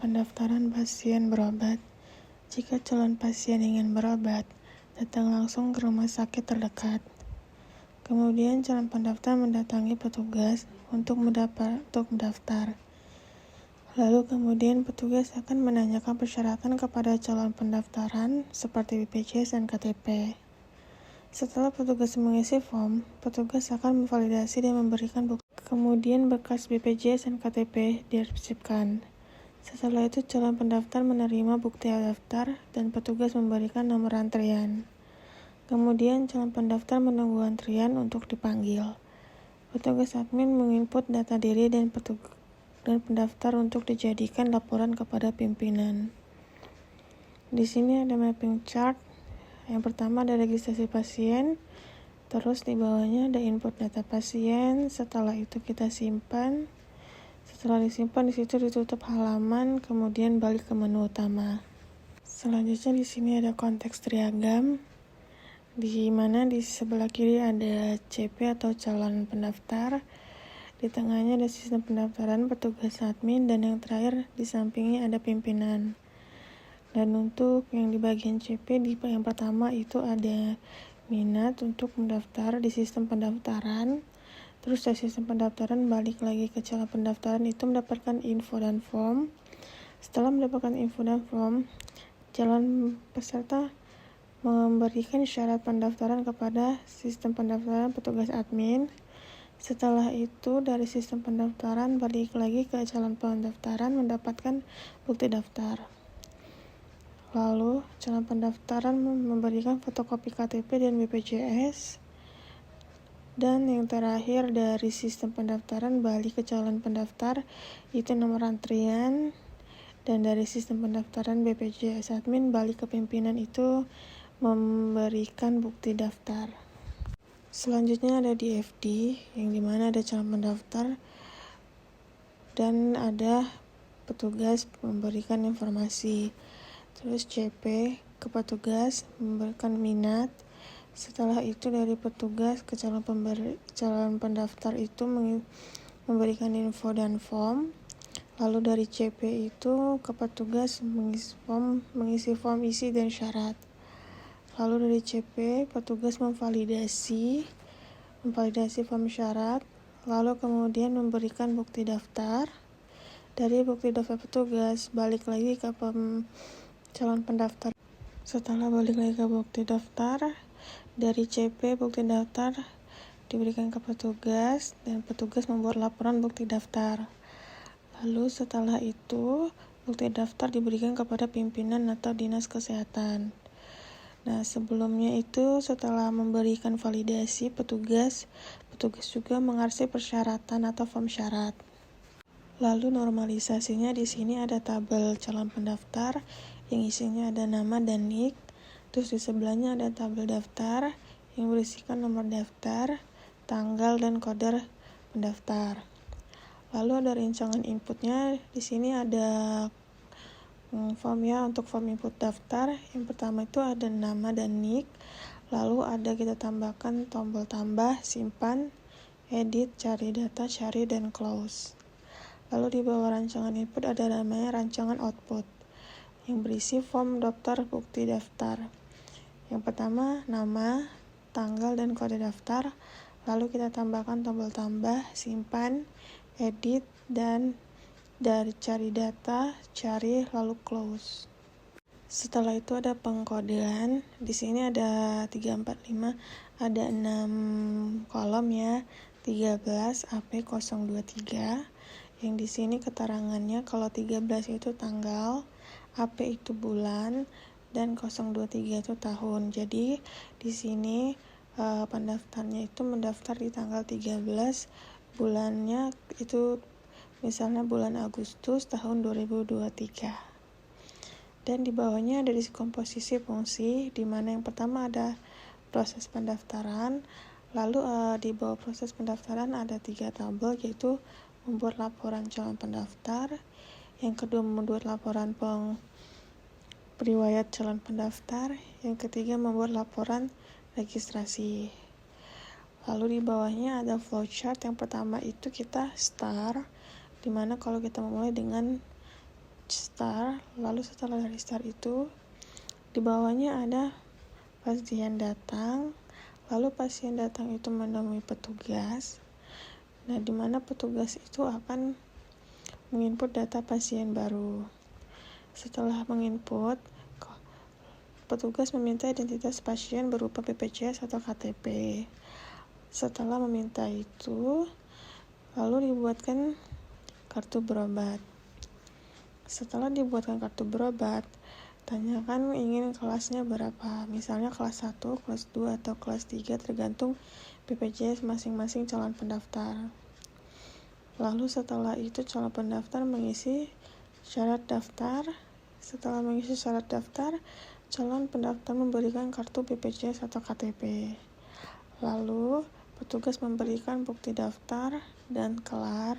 pendaftaran pasien berobat. Jika calon pasien ingin berobat, datang langsung ke rumah sakit terdekat. Kemudian calon pendaftar mendatangi petugas untuk mendaftar. Lalu kemudian petugas akan menanyakan persyaratan kepada calon pendaftaran seperti BPJS dan KTP. Setelah petugas mengisi form, petugas akan memvalidasi dan memberikan bukti. Kemudian berkas BPJS dan KTP diresipkan. Setelah itu calon pendaftar menerima bukti daftar dan petugas memberikan nomor antrian. Kemudian calon pendaftar menunggu antrian untuk dipanggil. Petugas admin menginput data diri dan pendaftar untuk dijadikan laporan kepada pimpinan. Di sini ada mapping chart. Yang pertama ada registrasi pasien, terus di bawahnya ada input data pasien. Setelah itu kita simpan. Setelah disimpan di situ ditutup halaman, kemudian balik ke menu utama. Selanjutnya di sini ada konteks triagam, di mana di sebelah kiri ada CP atau calon pendaftar, di tengahnya ada sistem pendaftaran, petugas admin, dan yang terakhir di sampingnya ada pimpinan. Dan untuk yang di bagian CP, di yang pertama itu ada minat untuk mendaftar di sistem pendaftaran. Terus dari sistem pendaftaran balik lagi ke calon pendaftaran itu mendapatkan info dan form. Setelah mendapatkan info dan form, calon peserta memberikan syarat pendaftaran kepada sistem pendaftaran petugas admin. Setelah itu dari sistem pendaftaran balik lagi ke calon pendaftaran mendapatkan bukti daftar. Lalu calon pendaftaran memberikan fotokopi KTP dan BPJS. Dan yang terakhir dari sistem pendaftaran balik ke calon pendaftar itu nomor antrian, dan dari sistem pendaftaran BPJS admin balik ke pimpinan itu memberikan bukti daftar. Selanjutnya ada di FD yang dimana ada calon pendaftar dan ada petugas memberikan informasi. Terus CP ke petugas memberikan minat. Setelah itu dari petugas ke calon pendaftar itu memberikan info dan form. Lalu dari CP itu ke petugas mengisi form isi dan syarat. Lalu dari CP petugas memvalidasi form syarat. Lalu kemudian memberikan bukti daftar. Dari bukti daftar petugas balik lagi ke calon pendaftar. Setelah balik lagi ke bukti daftar, dari CP bukti daftar diberikan ke petugas dan petugas membuat laporan bukti daftar. Lalu setelah itu bukti daftar diberikan kepada pimpinan atau dinas kesehatan. Nah, sebelumnya itu setelah memberikan validasi petugas juga mengarsip persyaratan atau form syarat. Lalu normalisasinya di sini ada tabel calon pendaftar yang isinya ada nama dan nik. Terus di sebelahnya ada tabel daftar yang berisikan nomor daftar, tanggal dan kode pendaftar. Lalu ada rancangan inputnya. Di sini ada form ya untuk form input daftar. Yang pertama itu ada nama dan nik. Lalu ada kita tambahkan tombol tambah, simpan, edit, cari data, cari dan close. Lalu di bawah rancangan input ada namanya rancangan output yang berisi form daftar bukti daftar. Yang pertama nama, tanggal dan kode daftar. Lalu kita tambahkan tombol tambah, simpan, edit, dan dari cari data, cari lalu close. Setelah itu ada pengkodean. Di sini ada 3, 4, 5, ada 6 kolom ya. 13 AP023. Yang di sini keterangannya kalau 13 itu tanggal, AP itu bulan, dan 023 itu tahun. Jadi di sini pendaftarnya itu mendaftar di tanggal 13, bulannya itu misalnya bulan Agustus tahun 2023. Dan di bawahnya ada komposisi fungsi, di mana yang pertama ada proses pendaftaran. Lalu di bawah proses pendaftaran ada 3 tabel, yaitu membuat laporan calon pendaftar, yang kedua membuat laporan riwayat calon pendaftar, yang ketiga membuat laporan registrasi. Lalu di bawahnya ada flowchart. Yang pertama itu kita start, dimana kalau kita memulai dengan star. Lalu setelah dari star itu, di bawahnya ada pasien datang. Lalu pasien datang itu menemui petugas. Nah, di mana petugas itu akan menginput data pasien baru. Setelah menginput, petugas meminta identitas pasien berupa BPJS atau KTP. Setelah meminta itu, lalu dibuatkan kartu berobat. Setelah dibuatkan kartu berobat, tanyakan ingin kelasnya berapa. Misalnya kelas 1, kelas 2, atau kelas 3 tergantung BPJS masing-masing calon pendaftar. Lalu setelah itu calon pendaftar mengisi syarat daftar. Setelah mengisi syarat daftar, calon pendaftar memberikan kartu BPJS atau KTP. Lalu petugas memberikan bukti daftar dan kelar.